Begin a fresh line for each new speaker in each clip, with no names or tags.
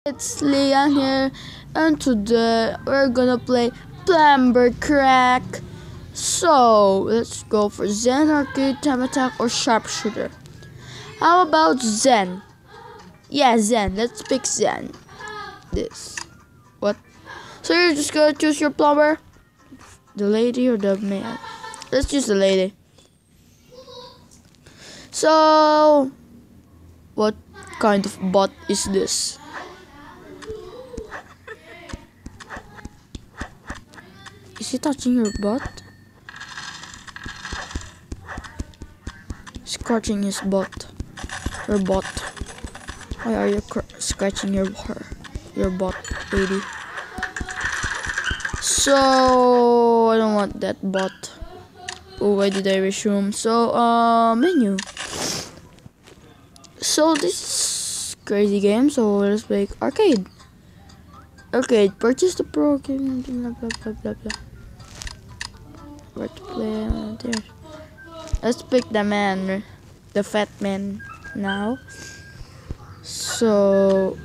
It's Leon here, and today we're gonna play Plumber Crack. So let's go for Zen, Arcade, Time Attack, or Sharpshooter. How about Zen? Yeah, Zen. Let's pick Zen. This. What? So you're just gonna choose your plumber? The lady or the man? Let's choose the lady. So, what kind of bot is this? Is he touching your butt? Scratching his butt. Her butt. Why are you scratching your butt, lady? So I don't want that butt. Oh, why did I resume? So menu. So this is crazy game. So let's play arcade. Arcade. Purchase the pro game. Blah blah blah blah blah. Where to play? There. Let's pick the man, the fat man now. So,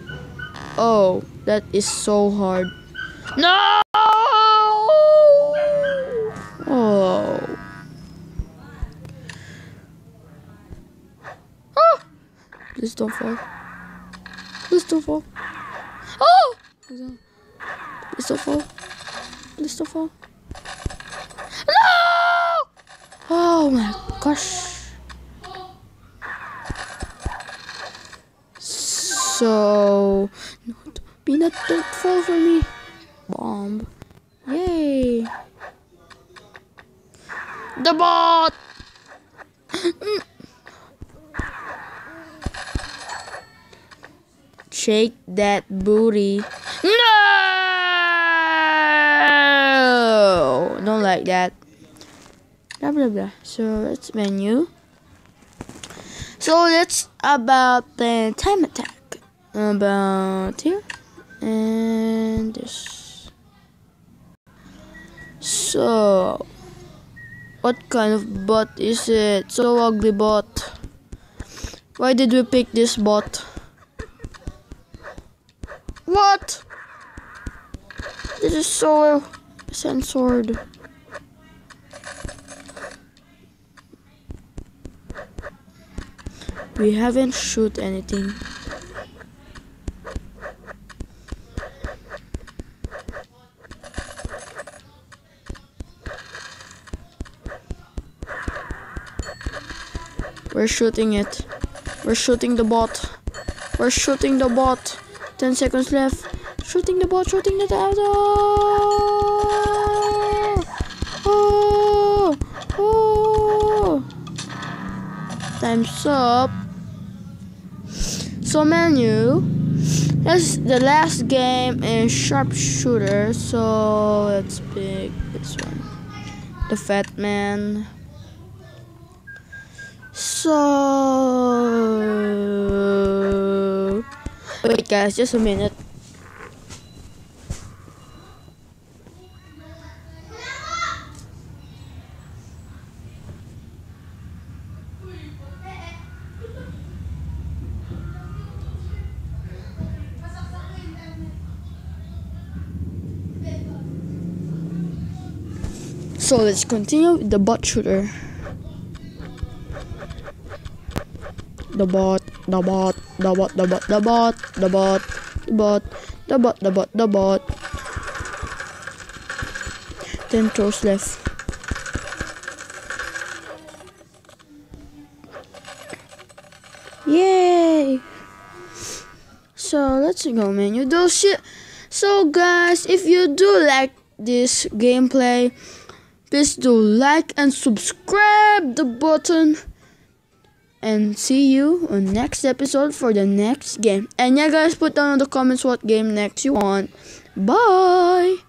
oh, that is so hard. No! Oh. Ah! Please don't fall. Please don't fall. Oh! Please don't fall. Please don't fall. No! Oh my gosh. So, no, Peanut, don't fall for me. Bomb. Yay. The bot. Shake that booty. No! Don't like that. Blah blah blah. So let's menu. So let's about the time attack. About here and this. So what kind of bot is it? So ugly bot. Why did we pick this bot? What? This is so censored. We haven't shoot anything. We're shooting it. We're shooting the bot. We're shooting the bot. 10 seconds left. Shooting the bot. Shooting the bot. Oh! Oh! Time's up. So menu. That's the last game is Sharpshooter. So let's pick this one. The fat man. So wait guys, just a minute. So let's continue with the bot shooter. The bot. 10 throws left. Yay! So let's go menu. Those shit. So guys, if you do like this gameplay, please do like and subscribe the button. And see you on next episode for the next game. And yeah guys, put down in the comments what game next you want. Bye!